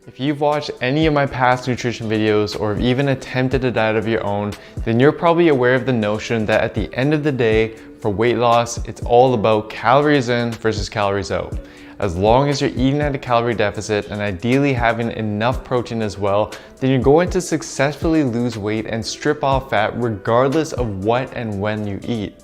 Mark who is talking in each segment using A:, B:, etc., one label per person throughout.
A: If you've watched any of my past nutrition videos or have even attempted a diet of your own, then you're probably aware of the notion that at the end of the day, for weight loss, it's all about calories in versus calories out. As long as you're eating at a calorie deficit and ideally having enough protein as well, then you're going to successfully lose weight and strip off fat regardless of what and when you eat.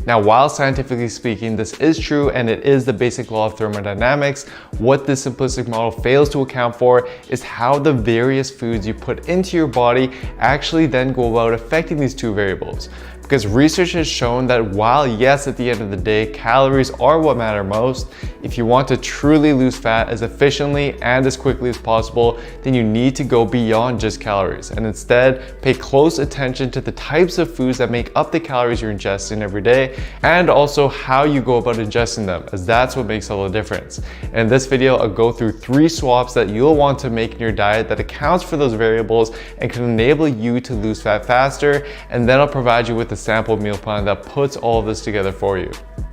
A: Now, while scientifically speaking, this is true and it is the basic law of thermodynamics, what this simplistic model fails to account for is how the various foods you put into your body actually then go about affecting these two variables. Because research has shown that while yes, at the end of the day, calories are what matter most, if you want to truly lose fat as efficiently and as quickly as possible, then you need to go beyond just calories and instead pay close attention to the types of foods that make up the calories you're ingesting every day and also how you go about ingesting them, as that's what makes all the difference. And in this video, I'll go through 3 swaps that you'll want to make in your diet that accounts for those variables and can enable you to lose fat faster, and then I'll provide you with a sample meal plan that puts all of this together for you.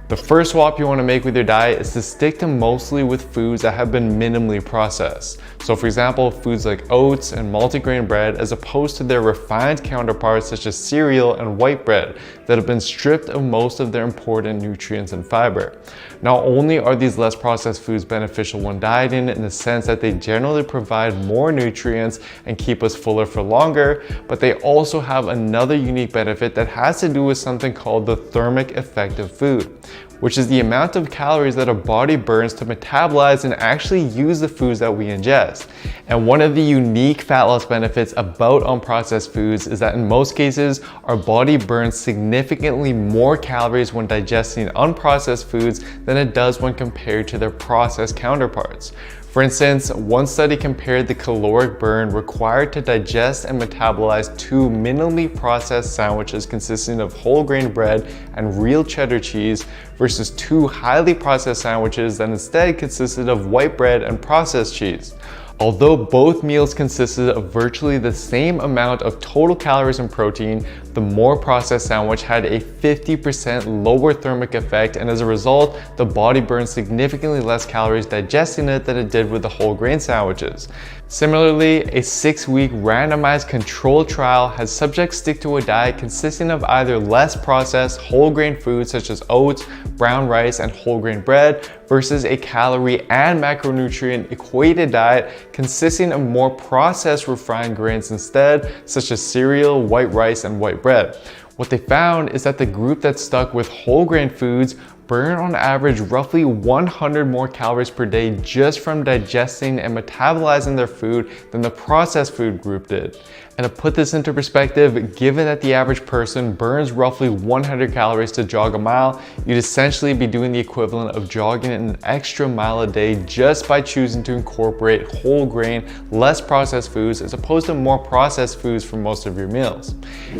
A: The first swap you want to make with your diet is to stick to mostly with foods that have been minimally processed. So for example, foods like oats and multigrain bread, as opposed to their refined counterparts such as cereal and white bread that have been stripped of most of their important nutrients and fiber. Not only are these less processed foods beneficial when dieting in the sense that they generally provide more nutrients and keep us fuller for longer, but they also have another unique benefit that has to do with something called the thermic effect of food, which is the amount of calories that our body burns to metabolize and actually use the foods that we ingest. And one of the unique fat loss benefits about unprocessed foods is that in most cases, our body burns significantly more calories when digesting unprocessed foods than it does when compared to their processed counterparts. For instance, one study compared the caloric burn required to digest and metabolize 2 minimally processed sandwiches consisting of whole grain bread and real cheddar cheese versus 2 highly processed sandwiches that instead consisted of white bread and processed cheese. Although both meals consisted of virtually the same amount of total calories and protein, the more processed sandwich had a 50% lower thermic effect, and as a result, the body burned significantly less calories digesting it than it did with the whole grain sandwiches. Similarly, a 6-week randomized controlled trial had subjects stick to a diet consisting of either less processed whole grain foods such as oats, brown rice, and whole grain bread versus a calorie and macronutrient equated diet consisting of more processed refined grains instead, such as cereal, white rice, and white bread. What they found is that the group that stuck with whole grain foods burn on average roughly 100 more calories per day just from digesting and metabolizing their food than the processed food group did. And to put this into perspective, given that the average person burns roughly 100 calories to jog a mile, you'd essentially be doing the equivalent of jogging an extra mile a day just by choosing to incorporate whole grain, less processed foods as opposed to more processed foods for most of your meals.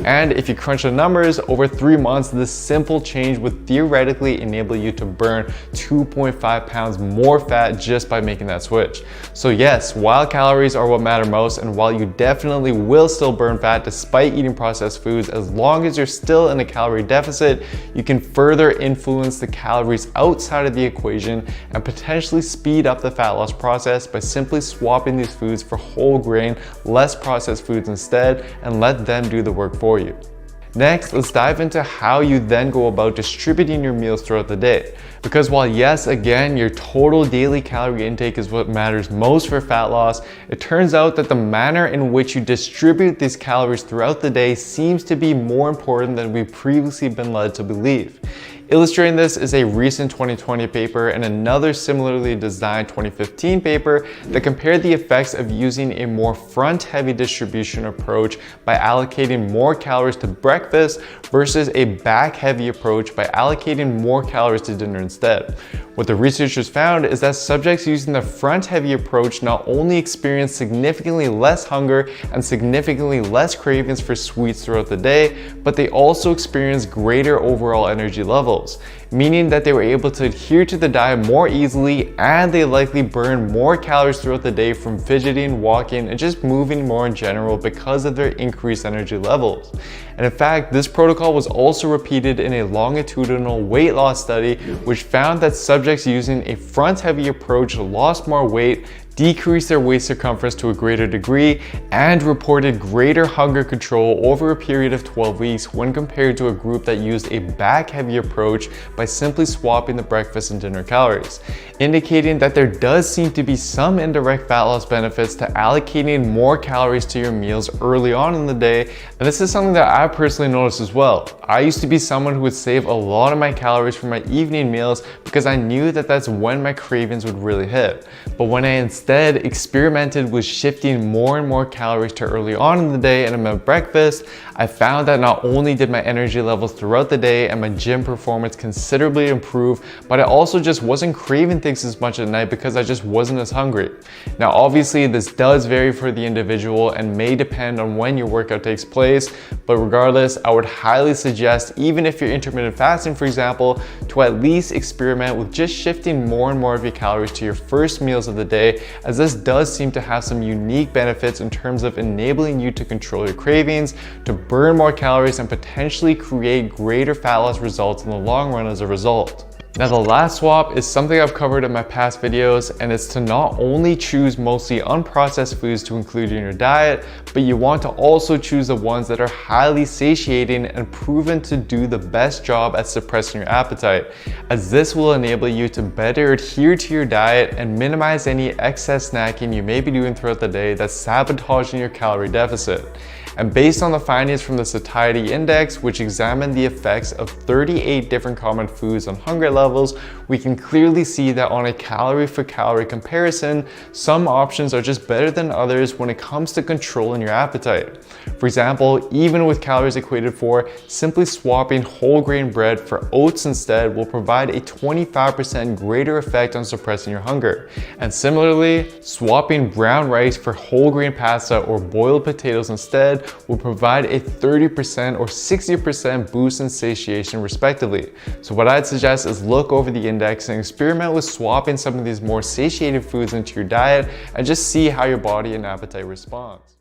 A: And if you crunch the numbers, over 3 months, this simple change would theoretically enable you to burn 2.5 pounds more fat just by making that switch. So yes, while calories are what matter most, and while you definitely will still burn fat despite eating processed foods, as long as you're still in a calorie deficit, you can further influence the calories outside of the equation and potentially speed up the fat loss process by simply swapping these foods for whole grain, less processed foods instead, and let them do the work for you. Next, let's dive into how you then go about distributing your meals throughout the day. Because while yes, again, your total daily calorie intake is what matters most for fat loss, it turns out that the manner in which you distribute these calories throughout the day seems to be more important than we've previously been led to believe. Illustrating this is a recent 2020 paper and another similarly designed 2015 paper that compared the effects of using a more front-heavy distribution approach by allocating more calories to breakfast versus a back-heavy approach by allocating more calories to dinner instead. What the researchers found is that subjects using the front-heavy approach not only experienced significantly less hunger and significantly less cravings for sweets throughout the day, but they also experienced greater overall energy levels, meaning that they were able to adhere to the diet more easily and they likely burned more calories throughout the day from fidgeting, walking, and just moving more in general because of their increased energy levels. And in fact, this protocol was also repeated in a longitudinal weight loss study, which found that subjects using a front-heavy approach lost more weight decreased their waist circumference to a greater degree, and reported greater hunger control over a period of 12 weeks when compared to a group that used a back-heavy approach by simply swapping the breakfast and dinner calories, indicating that there does seem to be some indirect fat loss benefits to allocating more calories to your meals early on in the day. And this is something that I personally noticed as well. I used to be someone who would save a lot of my calories for my evening meals because I knew that that's when my cravings would really hit. But when I instead experimented with shifting more and more calories to early on in the day and my breakfast, I found that not only did my energy levels throughout the day and my gym performance considerably improve, but I also just wasn't craving things as much at night because I just wasn't as hungry. Now, obviously, this does vary for the individual and may depend on when your workout takes place, but regardless, I would highly suggest, even if you're intermittent fasting, for example, to at least experiment with just shifting more and more of your calories to your first meals of the day, as this does seem to have some unique benefits in terms of enabling you to control your cravings, to burn more calories, and potentially create greater fat loss results in the long run as a result. Now, the last swap is something I've covered in my past videos, and it's to not only choose mostly unprocessed foods to include in your diet, but you want to also choose the ones that are highly satiating and proven to do the best job at suppressing your appetite, as this will enable you to better adhere to your diet and minimize any excess snacking you may be doing throughout the day that's sabotaging your calorie deficit. And based on the findings from the Satiety Index, which examined the effects of 38 different common foods on hunger levels, we can clearly see that on a calorie for calorie comparison, some options are just better than others when it comes to controlling your appetite. For example, even with calories equated for, simply swapping whole grain bread for oats instead will provide a 25% greater effect on suppressing your hunger. And similarly, swapping brown rice for whole grain pasta or boiled potatoes instead will provide a 30% or 60% boost in satiation respectively. So what I'd suggest is look over the index and experiment with swapping some of these more satiated foods into your diet and just see how your body and appetite responds.